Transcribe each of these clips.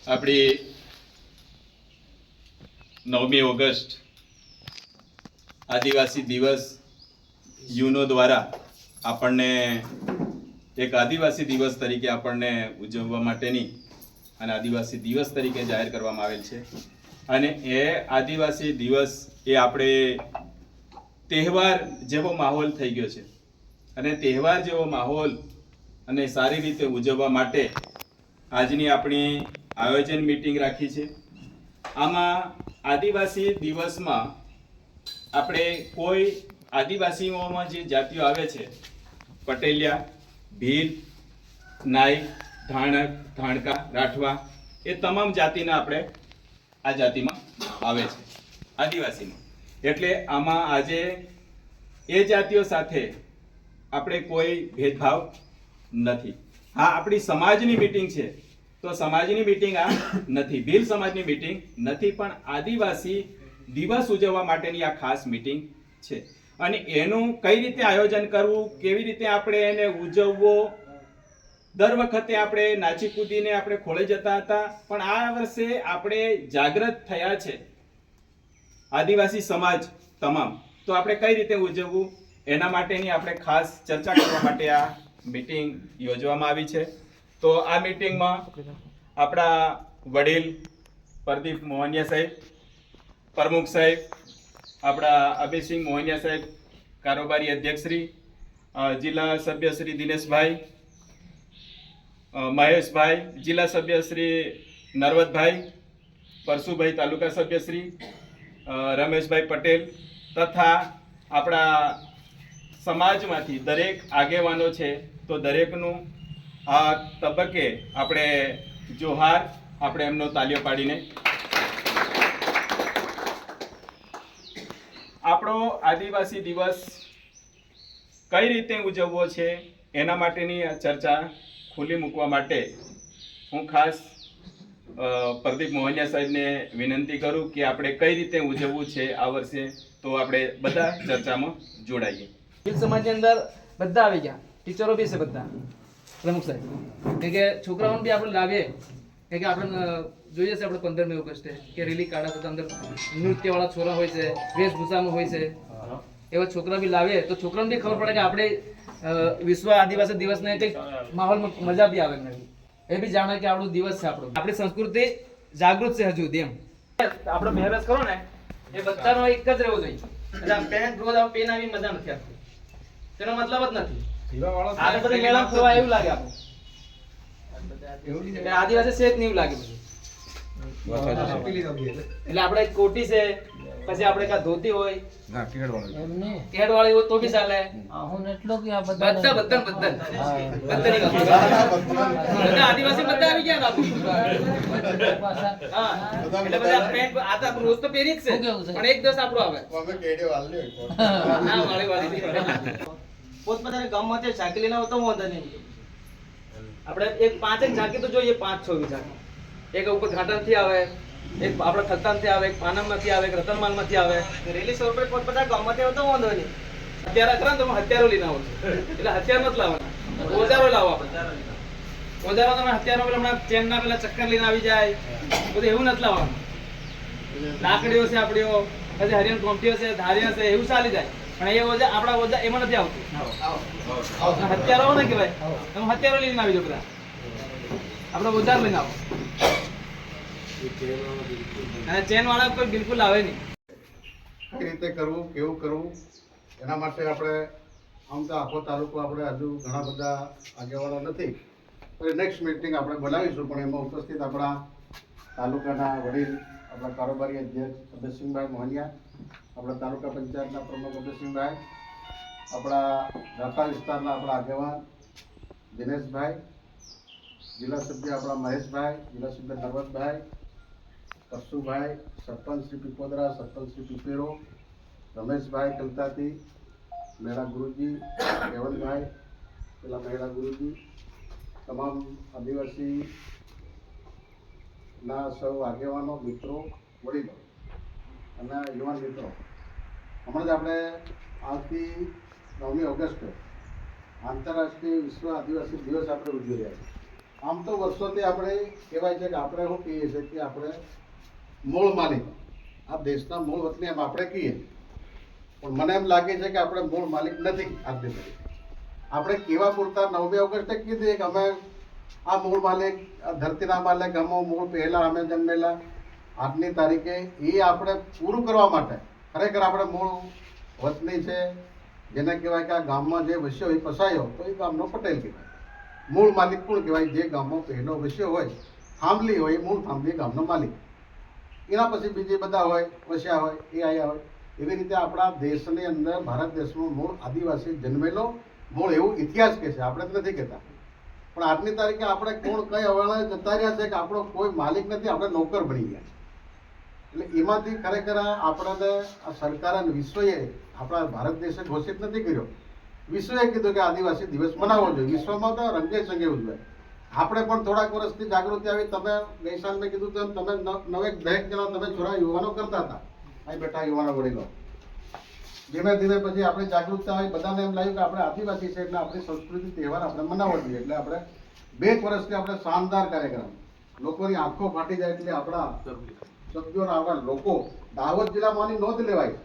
આપણી 9મી ઓગસ્ટ આદિવાસી દિવસ યુનો દ્વારા આપણને એક આદિવાસી દિવસ તરીકે આપણને ઉજવવા માટેની અને આદિવાસી દિવસ તરીકે જાહેર કરવામાં આવેલ છે અને એ આદિવાસી દિવસ એ આપણે તહેવાર જેવો માહોલ થઈ ગયો છે અને તહેવાર જેવો માહોલ અને સારી રીતે ઉજવવા માટે આજની આપણી આયોજન મીટિંગ રાખી છે। આમાં આદિવાસી દિવસમાં આપણે કોઈ આદિવાસીઓમાં જે જાતિઓ આવે છે પટેલિયા, ભીલ, નાઈ, ધાણક, ધાણકા, રાઠવા એ તમામ જાતિના આપણે આ જાતિમાં આવે છે આદિવાસીમાં। એટલે આમાં આજે એ જાતિઓ સાથે આપણે કોઈ ભેદભાવ નથી। હા, આપણી સમાજની મીટિંગ છે તો સમાજની મીટિંગ આ નથી, ભીલ સમાજની મીટિંગ નથી, પણ આદિવાસી દિવસ ઉજવવા માટેની આ ખાસ મીટિંગ છે અને એનું કઈ રીતે આયોજન કરવું, કેવી રીતે આપણે એને ઉજવવો, દર વખતે આપણે નાચી કૂદીને આપણે ખોળે જતા હતા, પણ આ વર્ષે આપણે જાગૃત થયા છે આદિવાસી સમાજ તમામ, તો આપણે કઈ રીતે ઉજવવું એના માટેની આપણે ખાસ ચર્ચા કરવા માટે આ મીટિંગ યોજવામાં આવી છે। તો આ મીટિંગમાં આપણા વડીલ પ્રદીપ મોહનિયા સાહેબ, પ્રમુખ સાહેબ, આપણા અભયસિંહ મોહનિયા સાહેબ, કારોબારી અધ્યક્ષશ્રી, જિલ્લા સભ્ય શ્રી દિનેશભાઈ, મહેશભાઈ, જિલ્લા સભ્ય શ્રી નરવતભાઈ, પરશુભાઈ તાલુકા સભ્ય શ્રી રમેશભાઈ પટેલ તથા આપણા સમાજમાંથી દરેક આગેવાનો છે, તો દરેકનું આ તબક્કે આપણે જોહાર, આપણે એમનો તાલીઓ પાડીને આપણો આદિવાસી દિવસ કઈ રીતે ઉજવવો છે એના માટેની ચર્ચા ખુલ્લી મૂકવા માટે હું ખાસ પ્રદીપ મોહનિયા સાહેબને વિનંતી કરું કે આપણે કઈ રીતે ઉજવવું છે આ વર્ષે, તો આપણે બધા ચર્ચામાં જોડાઈએ। ભીલ સમાજની અંદર બધા આવી ગયા, ટીચરો બી છે બધા, પ્રમુખ સાહેબ, કે છોકરાઓને બી આપણે લાવીએ કે આપણે જોઈએ છે આપણે 15મી ઓગસ્ટે કે રેલી કાઢા તો અંદર નૃત્યવાળા છોરા હોય છે, વેશભૂષામાં હોય છે, એવા છોકરા બી લાવીએ તો છોકરાને બી ખબર પડે કે આપણે વિશ્વ આદિવાસી દિવસને કંઈક માહોલમાં મજા બી આવે, એ બી જાણે કે આપણો દિવસ છે, આપણી સંસ્કૃતિ જાગૃત છે હજુ એમ। આપણો પહેરવેશ કરો ને એ બધાનો એક જ રહેવો જોઈએ, એટલે પેન્ટ રોજ આવ પેન આવી મજા નથી આપતી, તેનો મતલબ જ નથી। આ તો બધી મેળા ફરવા એવું લાગે આપણે, એટલે આદિવાસી શેખ નહીં લાગે બધું, એટલે આપણે કોટી છે, પછી આપણે કા ધોતી હોય કેડ વાળી હોય તો બી ચાલે, બધા આદિવાસી બધા આવી ગયા બાપુ। હા, એટલે બધા પેન્ટ આ તો રોજ તો પહેરી જ છે, પણ એક દિવસ આપણો આવે ના વાળી પોતપોતાની ગામમાં ઝાંકી લઈને આવતો વાંધો નહીં, આપણે એક 5 ઝાંકી તો જોઈએ, 5-6 ઝાંકી, એક ઉપર ઘાટણથી આવે, એક આપણા ખલતાનથી આવે, એક પાનમમાંથી આવે, એક રતનમાલમાંથી આવે, રેલી સ્વરૂપે પોતપોતાના ગામમાંથી આવતો વાંધો નહીં। હથિયાર કરે તો હથિયારો લઈને આવો છો, એટલે હથિયાર નથી લાવવાના, ઓજારો લાવો આપણે, ઓજારો તમે હથિયારો પેલા હમણાં ચેનના પેલા ચક્કર લઈને આવી જાય બધું એવું નથી લાવવાનું, લાકડીઓ છે આપણીઓ, પછી હરિયન કોમટીઓ છે, ધારિયા છે, એવું ચાલી જાય, પણ એ ઓજા આપણા ઓજા એમાં નથી આવતું, હથિયારો ને કે ભાઈ તમે હથિયારો લઈને આવી જાઓ, બધા આપણે ઓજાર લઈને આવો, અને ચેન વાળા કોઈ બિલકુલ આવે નહીં। કઈ રીતે કરવું, કેવું કરવું, એના માટે આપણે આમ તો આખો તાલુકો આપણે હજુ ઘણા બધા આગેવાનો નથી, પણ નેક્સ્ટ મીટિંગ આપણે બોલાવીશું, પણ એમાં ઉપસ્થિત આપણા તાલુકાના વડીલ, આપણા કારોબારી અધ્યક્ષ અભયસિંહભાઈ મોહનિયા, આપણા તાલુકા પંચાયતના પ્રમુખ અભયસિંહભાઈ, આપણા રાપા વિસ્તારના આપણા આગેવાન દિનેશભાઈ, જિલ્લા સભ્ય આપણા મહેશભાઈ, જિલ્લા સભ્ય નરવતભાઈ, પરશુભાઈ, સરપંચ શ્રી પીપોદરા, સરપંચ શ્રી પીપેરો, રમેશભાઈ કલતાથી, મેળા ગુરુજી, કેવલભાઈ, પેલા મેળા ગુરુજી, તમામ આદિવાસીના સૌ આગેવાનો, મિત્રો, વડીલો અને યુવાન મિત્રો, હમણાં જ આપણે આવતી 9મી ઓગસ્ટે આંતરરાષ્ટ્રીય વિશ્વ આદિવાસી દિવસ આપણે ઉજવી રહ્યા છીએ। આમ તો વર્ષોથી આપણે કહેવાય છે કે આપણે શું કહીએ છીએ કે આપણે મૂળ માલિક, આ દેશના મૂળ વતની એમ આપણે કહીએ, પણ મને એમ લાગે છે કે આપણે મૂળ માલિક નથી. આજની તારીખે આપણે કેવા પૂરતા 9મી ઓગસ્ટે કીધી કે અમે આ મૂળ માલિક, આ ધરતીના માલિક, અમે મૂળ પહેલા અમે જન્મેલા. આજની તારીખે એ આપણે પૂરું કરવા માટે ખરેખર આપણે મૂળ વતની છે, જેને કહેવાય કે આ ગામમાં જે વસ્યો એ પસાયો તો એ ગામનો પટેલ કહેવાય. મૂળ માલિક કોણ કહેવાય? જે ગામમાં પહેલો વસ્યો હોય, થાંભલી હોય, મૂળ થાંભલી ગામનો માલિક. એના પછી બીજે બધા હોય, વસ્યા હોય, એ આયા હોય. એવી રીતે આપણા દેશની અંદર, ભારત દેશમાં મૂળ આદિવાસી જન્મેલો મૂળ એવું ઇતિહાસ કહે છે, આપણે તો નથી કહેતા. પણ આજની તારીખે આપણે કોણ કઈ અવહેળાએ જતા રહ્યા છે કે આપણો કોઈ માલિક નથી, આપણે નોકર બની ગયા. એટલે એમાંથી ખરેખર આપણને આ સરકાર અને વિશ્વએ, આપણા ભારત દેશે ઘોષિત નથી કર્યો, વિશ્વએ કીધું કે આદિવાસી દિવસ મનાવવો જોઈએ. વિશ્વમાં તો રંગે ચંગે ઉજવાય. આપણે પણ થોડાક વર્ષથી જાગૃતિ આવી. તમે ગઈસાલ મેં કીધું તેમ તમે 9-10 જણા તમે છોરા યુવાનો કરતા હતા, અહીં બેઠા યુવાનો વડીલો. ધીમે ધીમે પછી આપણે જાગૃતતા આવી, બધાને એમ લાગ્યું કે આપણે આદિવાસી છે એટલે આપણી સંસ્કૃતિ તહેવાર આપણે મનાવવો જોઈએ. એટલે આપણે 2 વર્ષથી આપણે શાનદાર કાર્યક્રમ, લોકોની આંખો ફાટી જાય એટલે આપણા સભ્યોના આપણા લોકો, દાહોદ જિલ્લામાંની નોંધ લેવાય.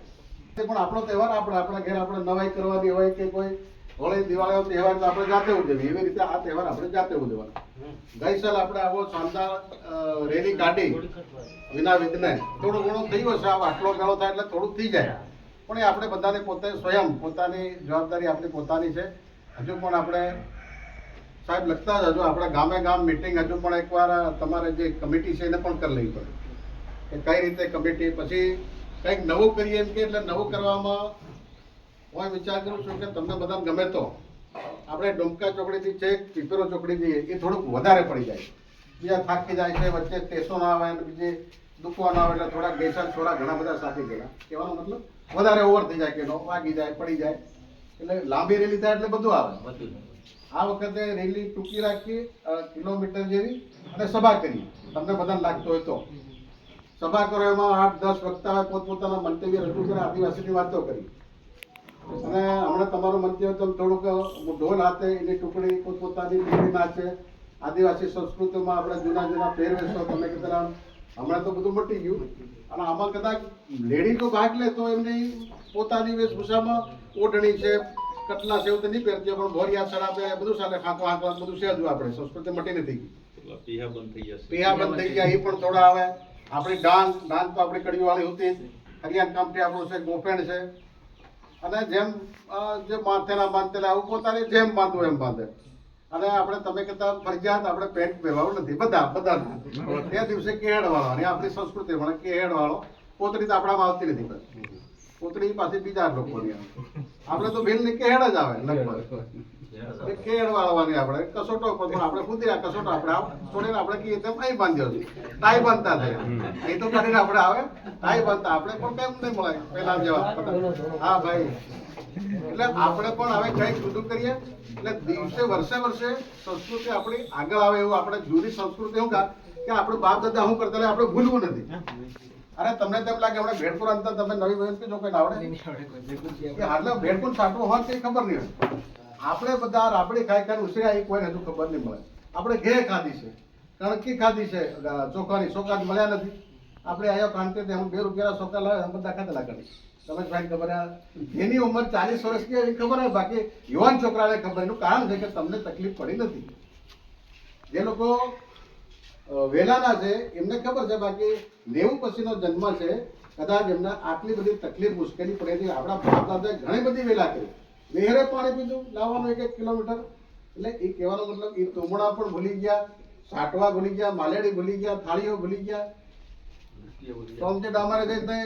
તે પણ આપણો તહેવાર આપણા ઘેર આપણે નવાઈ કરવાની હોય કે કોઈ હોળી દિવાળીનો તહેવાર તો આપણે જાતે ઉજવીએ, એવી રીતે આ તહેવાર આપણે જાતે ઉજવવાનો. ગઈ સાલ આપણે આવો શાનદાર રેલી કાઢી વિના વિઘ્ને. થોડું ઘણું થયું હશે, આટલો મેળો થાય એટલે થોડુંક થઈ જાય, પણ એ આપણે બધાને પોતે સ્વયં પોતાની જવાબદારી આપણી પોતાની છે. હજુ પણ આપણે સાહેબ લખતા જ હજુ આપણા ગામે ગામ મિટિંગ હજુ પણ એકવાર તમારે જે કમિટી છે એને પણ કરી લેવી પડે કે કઈ રીતે કમિટી, પછી કંઈક નવું કરીએ એમ કે. એટલે નવું કરવામાં હું વિચાર કરું છું કે તમને બધાને ગમે તો આપણે ડુમકા ચોકડીથી છે પીપેરો ચોકડી જઈએ એ થોડુંક વધારે પડી જાય. બીજા થાકી જાય છે, વચ્ચે સ્ટેશન આવે અને બીજી દુકાન આવે એટલે થોડા ગેસા થોડા ઘણા બધા સાથી ગયા. કહેવાનો મતલબ વધારે ઓવર થઈ જાય કે વાગી જાય, પડી જાય. એટલે લાંબી રેલી થાય એટલે બધું આવે. આ વખતે રેલી ટૂંકી રાખી, કિલોમીટર જેવી, અને સભા કરી. તમને બધાને લાગતું હોય તો સભા કરો, એમાં 8-10 વક્તા હોય, પોતપોતાના મંતવ્ય રજૂ કરે, આદિવાસીની વાતો કરી. અને હમણાં તમારું મંતવ્ય તો થોડુંક ઢોલ હાથે એની ટુકડી પોતપોતાની ટુકડી નાચે. આદિવાસી સંસ્કૃતિમાં આપણે જૂના પહેરવેશો તમે કીધા, હમણાં તો બધું મટી ગયું. અને આમાં કદાચ લેડી તો ભાગ લે તો એમની પોતાની વેશભૂષામાં ઓઢણી છે, કટલા છે, એવું તો નહીં પહેરતી, પણ ભોરિયા સડા પહેરે, બધું સાથે ખાંકવા બધું છે. હજુ આપણે સંસ્કૃતિ મટી નથી ગઈ. પીહા બંધ થઈ ગયા, એ પણ થોડા આવે. આપણી ડાંગ તો આપણી કડીવાળી હતી. હરિયાણ કામથી આપણું છે, ગોફેણ છે. અને જેમ જે બાંધેલા આવું પોતાની જેમ બાંધવું એમ બાંધે. અને આપણે તમે કહેતા ફરજિયાત આપણે પેન્ટ પહેરવાનું નથી, બધા તે દિવસે કેહેડ વાળો, અને આપણી સંસ્કૃતિ પણ કેહેડ વાળો. પોતળી તો આપણામાં આવતી નથી, પોતળી પાછી બીજા લોકોની આવે. આપણે તો બિલ ની કેહેડ જ આવે લગભગ. કેહેડ વાળવાની આપણે કસોટો પણ આપણે ખુદ કસોટો આપણે છોડીને આપણે કહીએ તેમ અહીં બાંધ્યો છે. ટાઈ બાંધતા થયા અહીં તો કરીને આપણે આવે ટાઈ બાંધતા. આપણે પણ કેમ નહીં મળે પેલા જેવા. હા ભાઈ, એટલે આપણે પણ હવે કંઈક જુદું કરીએ એટલે દિવસે વર્ષે સંસ્કૃતિ આપણી આગળ આવે. એવું આપણે જૂની સંસ્કૃતિ શું કે આપણું બાપ દાદા શું કરતા આપણે ભૂલવું નથી. અરે તમને તેમ લાગે આપણે ભેડપુર અંતર તમે નવી વયસ્ક જો કોઈ આવડે કે હાલ ભેડપુર સાટવું હોય તે ખબર નહીં હોય. આપણે બધા રાબડી ખાઈ ઉછર્યા એ કોઈને હજુ ખબર નહીં મળે. આપણે ઘે ખાધી છે, કણકી ખાધી છે, ચોખાની ચોખા મળ્યા નથી. આપણે આવ્યો કાંતે હું 2 રૂપિયા ચોખા લાવે બધા ખાધેલા કરી. તમે ભાઈ ખબર એની ઉંમર 40 વર્ષની એ ખબર હોય, બાકી યુવાન છોકરાને ખબર. એનું કારણ છે કે તમને તકલીફ પડી નથી. જે લોકો વહેલાના છે એમને ખબર છે, બાકી 90 પછીનો જન્મ છે, કદાચ એમને આટલી બધી તકલીફ મુશ્કેલી પડે છે. આપણા બાપ દાદાએ ઘણી બધી વહેલા કરી. નહેરે પાણી પીધું લાવવાનું 1 કિલોમીટર. એટલે એ કહેવાનો મતલબ એ તુમડા પણ ભૂલી ગયા, સાટવા ભૂલી ગયા, માલેડી ભૂલી ગયા, થાળીઓ ભૂલી ગયા. સોમજી ડામારે જઈને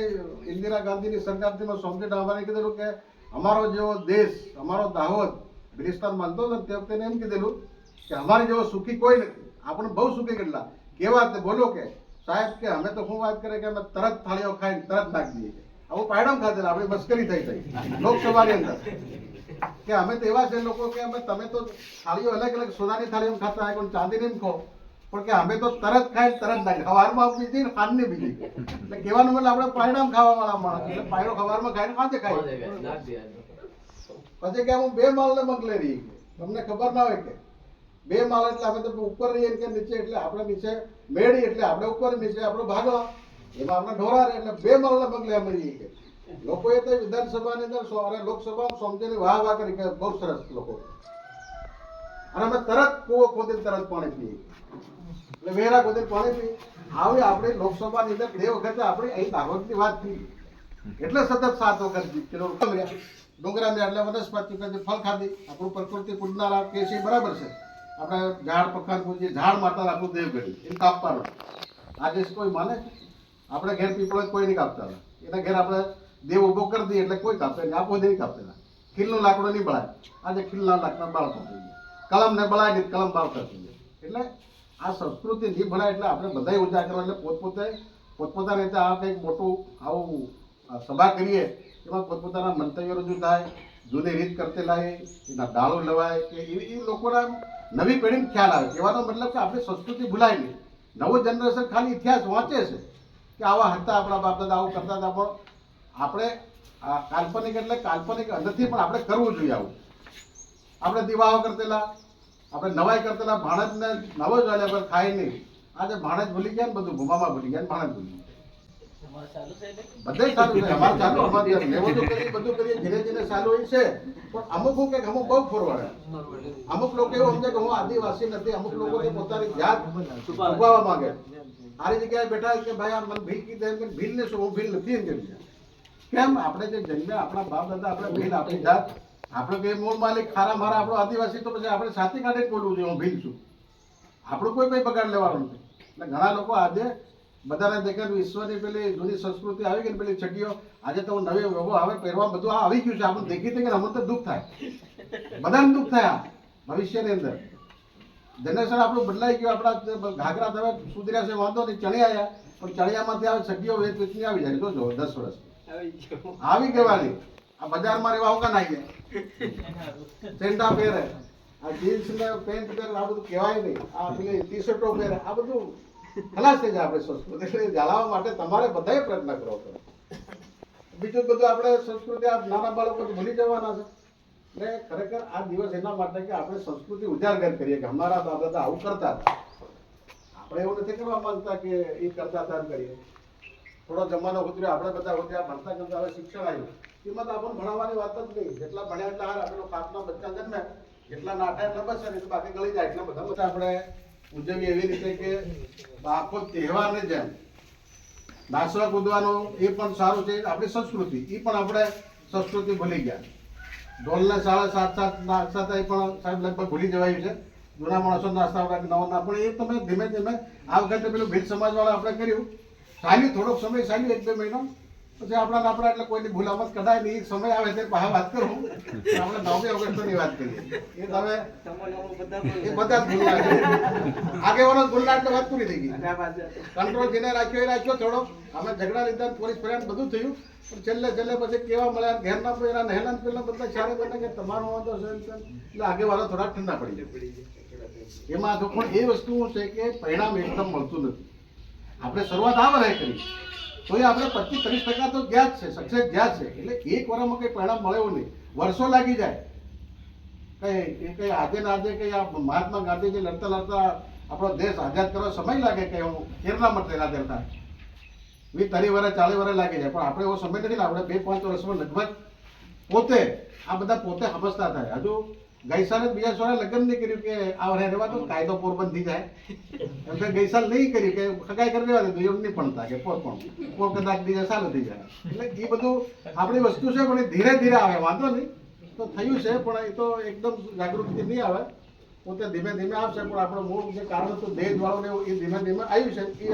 ઇન્દિરા ગાંધીની સરકારથી સોમજી ડામારે કીધેલું કે અમારો જેવો દેશ, અમારો દાહોદ બ્રિટિશતાન માનતો હતો તે વખતે એમ કીધેલું કે અમારી જેવો સુખી કોઈ નથી. આપણે બહુ સુખી કેટલા કેવા બોલો કે સાહેબ કે અમે તો શું વાત કરે કે અમે તરત થાળીઓ ખાઈને તરત નાખી દઈએ. આવું પાયડમ ખાધેલા, આપણી મસ્કરી થઈ લોકસભાની અંદર કે અમે તો એવા છે લોકો કે અમે તમે તો થાળીઓ અલગ સોનાની થાળીઓ ખાતા હોય, પણ ચાંદીની ખો, પણ કે અમે તો તરત ખાઈને તરત નાખી. સવારમાં બીજી ને સાંજની બીજી. એટલે કહેવાનું મતલબ આપણે પાયડામ ખાવા વાળા માણસ. એટલે પાયડો સવારમાં ખાઈને સાંજે ખાય. પછી કે હું 2 માળને બંગલે રહી, તમને ખબર ના હોય કે 2 માળ એટલે અમે તો ઉપર રહીએ કે નીચે, એટલે આપણે નીચે મેળી એટલે આપણે ઉપર, નીચે આપણો ભાગો, એમાં આપણે ઢોરા રહે, એટલે 2 માળના પગલે અમે રહીએ કે લોકોએ તો વિધાનસભાની અંદર અને લોકસભામાં સમજીને વાહ કરી કે બહુ સરસ લોકો, અને અમે તરત કૂવો ખોદીને તરત પાણી પીએ, એટલે વેરા ખોદીને પાણી પીએ. આવી આપણે લોકસભાની અંદર 2 વખતે આપણે અહીં દાહોદની વાત થઈ, એટલે સતત 7 વખત કિલો ડુંગરા એટલે વનસ્પતિ ફળ ખાધી, આપણું પ્રકૃતિ પૂજનારા કે છે બરાબર છે. આપણે ઝાડ પખાર પૂજીએ, ઝાડ માતા આપણું દેવ ગયું એ કાપવાનું. આજે કોઈ માને છે? આપણે ઘેર પીપળો કોઈ નહીં કાપતા, એના ઘેર આપણે દેવ ઉભો કરી દઈએ એટલે કોઈ કાપે નહીં, આપો નહીં કાપેલા. ખીલનું લાકડું નહીં બળાય, આજે ખીલના લાકડા બાળકો થઈ ગયા, કલમને બળાય નહીં, કલમ બાળતા થઈ ગયા. એટલે આ સંસ્કૃતિ નહીં ભણાય, એટલે આપણે બધા ઉજાગર એટલે પોતપોતાની રીતે આ કંઈક મોટું આવું સભા કરીએ, એમાં પોતપોતાના મંતવ્યો રજૂ થાય, જૂની રીત કરતે લાગે, એના ડાળો લેવાય કે એ લોકોના નવી પેઢીને ખ્યાલ આવે. કહેવાનો મતલબ કે આપણી સંસ્કૃતિ ભૂલાય નહીં. નવું જનરેશન ખાલી ઇતિહાસ વાંચે છે કે આવા હતા આપણા બાપ દાદા, આવું કરતા હતા, પણ આપણે કાલ્પનિક એટલે કાલ્પનિક નથી, પણ આપણે કરવું જોઈએ આવું. આપણે દિવાઓ કરતેલા, આપણે નવાઈ કરતેલા, ભાણજને નવો જ વાલે પર ખાય નહીં. આજે ભાણજ ભૂલી ગયા ને, બધું ભૂમામાં ભૂલી ગયા ને, ભાણજ ભૂલી ગયા. બધે ચાલુ છે, અમારે ચાલુ, અમારે લેવું કરીએ, બધું કરીએ, ધીરે ધીરે ચાલુ હોય છે. પણ અમુક શું કે અમુક બહુ ફોરવર્ડ, અમુક લોકો એવું સમજે કે હું આદિવાસી નથી, અમુક લોકો પોતાની જાત છુપાવવા માંગે. આરી જગ્યાએ બેઠા કે ભાઈ આ મને ભીલ કીધે, ભીલ ને શું, હું ભીલ નથી એમ કે કેમ? આપણે જે જન્મ્યા, આપણા બાપ દાદા, આપણે ભીલ, આપણી જાત, આપણે કે મૂળ માલિક ખારા મારા આપણો આદિવાસી, તો પછી આપણે સાથે કાઢે બોલવું જોઈએ હું ભીલ છું. આપણું કોઈ કઈ બગાડ લેવાનું નથી. એટલે ઘણા લોકો આજે બધાને દેખાય વિશ્વની પેલી જૂની સંસ્કૃતિ આવી ગઈ, પેલી છડીઓ, આજે તો નવી વ્યવહાર આવે પહેરવા બધું આ આવી ગયું છે. આપણે દેખી કે અમને તો દુઃખ થાય, બધાને દુઃખ થાય. ભવિષ્યની અંદર જનરેશન આપણું બદલાઈ ગયું. આપણા ઘાઘરા તમે સુધર્યા છે વાંધો નહીં, ચણિયા આવ્યા, પણ ચણિયામાંથી આવે છડીઓ વેચની આવી જાય, જોજો 10 વર્ષ આવી કહેવાની. આ બજારમાં રહેવા આવકા ના ગયા, સેન્ટા પહેરે, આ જીન્સ ને પેન્ટ પહેરે, આ બધું કહેવાય નહીં, આ પેલી ટી શર્ટો પહેરે, આ બધું ખલાસ થઈ જાય. આપણે સંસ્કૃતિ જાળવવા માટે તમારે બધાએ પ્રયત્ન કરવો પડે. બીજું બધું આપણે સંસ્કૃતિ આ નાના બાળકો ભૂલી જવાના છે. એટલે ખરેખર આ દિવસ એના માટે કે આપણે સંસ્કૃતિ ઉજાગર કરીએ કે અમારા બાપ દાદા આવું કરતા હતા. આપણે એવું નથી કરવા માંગતા કે એ કરતા હતા એમ કરીએ. થોડો જમાનો ઉતર્યો, આપણે બધા ઉતર્યા, ભણતા કરતા હવે શિક્ષણ આવ્યું, એમાં તો આપણને ભણાવવાની વાત જ નહીં. જેટલા ભણ્યા એટલા હાર, આપેલો પાકના બચ્ચા જન્મે જેટલા નાઠા એટલા બસે, નહીં તો બાકી ગળી જાય. એટલા બધા આપણે ઉજવીએ એવી રીતે કે આખો તહેવારની જેમ નાચવા કૂદવાનું એ પણ સારું છે. આપણી સંસ્કૃતિ એ પણ આપણે સંસ્કૃતિ ભૂલી ગયા. ઢોલને 7:30 નાચતા એ પણ સાહેબ લગભગ ભૂલી જવાયું છે. જૂના માણસો નાસ્તા નવા ના, પણ એ તમે ધીમે ધીમે આ વખતે પેલું ભીલ સમાજવાળા આપણે કર્યું, ચાલ્યું થોડોક સમય, ચાલ્યું 1-2 મહિનો, પછી આપણા એટલે કોઈની ભૂલામત કદાય નહીં. સમય આવે તે પાછા વાત કરું. આપણે 9મી ઓગસ્ટની વાત કરીએ, એ તમે એ બધા જ ભૂલ લાગે, આગેવાનો ભૂલના એટલે વાત પૂરી થઈ ગઈ. કંટ્રોલ જેને રાખ્યો એ રાખ્યો. થોડો અમે ઝઘડા લીધા, પોલીસ ફરિયાદ બધું થયું, પણ છેલ્લે પછી કેવા મળ્યા, ઘેરના પહેલા નહેલા પેલા બધા ચારે બને કે તમારો વાંધો છે, એટલે આગેવાનો થોડા ઠંડા પડી જાય. એમાં તો પણ એ વસ્તુ છે કે પરિણામ એકદમ મળતું નથી. આપણે શરૂઆત આ વરાય કરી તો એ આપણે 25-30% તો ગયા જ છે, સક્સેસ ગયા છે. એટલે એક વર્ષમાં કંઈ પરિણામ મળે એવું નહીં, વર્ષો લાગી જાય. કઈ આજે ને આજે કઈ આ મહાત્મા ગાંધીજી લડતા લડતા આપણો દેશ આઝાદ કરવા સમય લાગે કે હું કેટલા મત લડતા 20-30 વર્ષ 40 વર્ષ લાગી જાય, પણ આપણે એવો સમય નથી. આપણે 2-5 વર્ષમાં લગભગ પોતે આ બધા પોતે સમજતા થાય. હજુ ગઈ સાલે બીજા સોળે લગ્ન નહીં કર્યું કે આ વરે રહેવા તો કાયદો પોરબંધ થઈ જાય, એમ કે ગઈ સાલ નહીં કર્યું કે ખગાઈ કરી દેવા દીધું, એમ નહીં ભણતા કે પોર કદાચ બીજા સાલ થઈ જાય. એટલે એ બધું આપણી વસ્તુ છે, પણ એ ધીરે ધીરે આવે, વાંધો નહીં તો થયું છે, પણ એ તો એકદમ જાગૃતિ નહીં આવે, પોતે ધીમે ધીમે આવશે. પણ આપણું મૂળ જે કારણ હતું દેશ વાળું એ ધીમે ધીમે આવ્યું છે. એ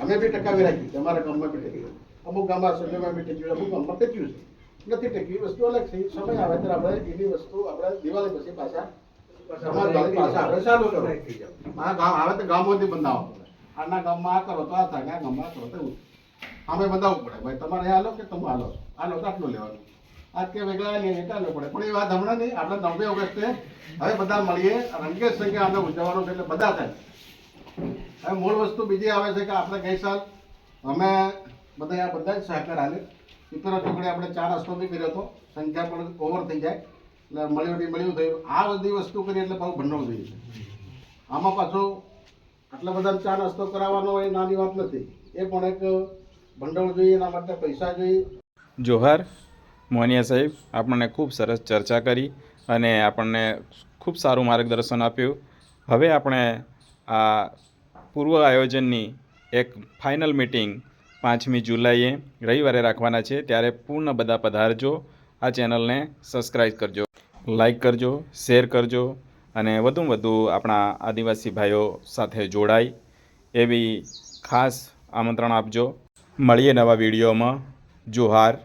અમે બી ટકાવી રાખી છે, અમારા ગામમાં બી ટકી, અમુક ગામમાં સભ્યોમાં બી ટક્યું, અમુક ગામમાં ટક્યું છે, નથી ટકી. વસ્તુ અલગ છે. સમય આવે ત્યારે આપણે એની વસ્તુ આપણે દિવાળી પછી પાછા સમાજ પાછા આપણે ચાલુ કરો. આ ગામ આવે તો ગામોથી બંધાવવા પડે. આના ગામમાં આ કરો તો આ થાય, આ ગામમાં આ કરો તો એવું અમે બંધાવવું પડે. ભાઈ તમારે હાલો કે તમે હાલો તો આટલું લેવાનું, આજ કે વેગળા લઈએ એટલા લેવું પડે. પણ એ વાત હમણાં નહીં, આપણે 9મી ઓગસ્ટે હવે બધા મળીએ, રંગે સંખ્યા આપણે ઉજવવાનું છે, એટલે બધા થાય. હવે મૂળ વસ્તુ બીજી આવે છે કે આપણે ગઈ સાલ અમે બધા જ સહકાર હાલે. 70 ટુકડે આપણે 4 રસ્તો બી કર્યો હતો, સંખ્યા પણ ઓવર થઈ જાય. એટલે મળ્યું થયું. આ બધી વસ્તુ કરી એટલે પાછું ભંડોળ જોઈએ છે. આમાં પાછો આટલા બધા ચા નાસ્તો કરાવવાનો એ નાની વાત નથી. એ પણ એક ભંડોળ જોઈએ, એના માટે પૈસા જોઈએ. જોહાર મોનિયા સાહેબ, આપણને ખૂબ સરસ ચર્ચા કરી અને આપણને ખૂબ સારું માર્ગદર્શન આપ્યું. હવે આપણે આ પૂર્વ આયોજનની એક ફાઇનલ મિટિંગ 5મી જુલાઈએ રવિવારે રાખવાના છે. ત્યારે પૂર્ણ બધા પધારજો. આ ચેનલને સબસ્ક્રાઈબ કરજો, લાઈક કરજો, શેર કરજો અને વધુમાં વધુ આપણા આદિવાસી ભાઈઓ સાથે જોડાય એવી ખાસ આમંત્રણ આપજો. મળીએ નવા વિડીયોમાં. જોહાર.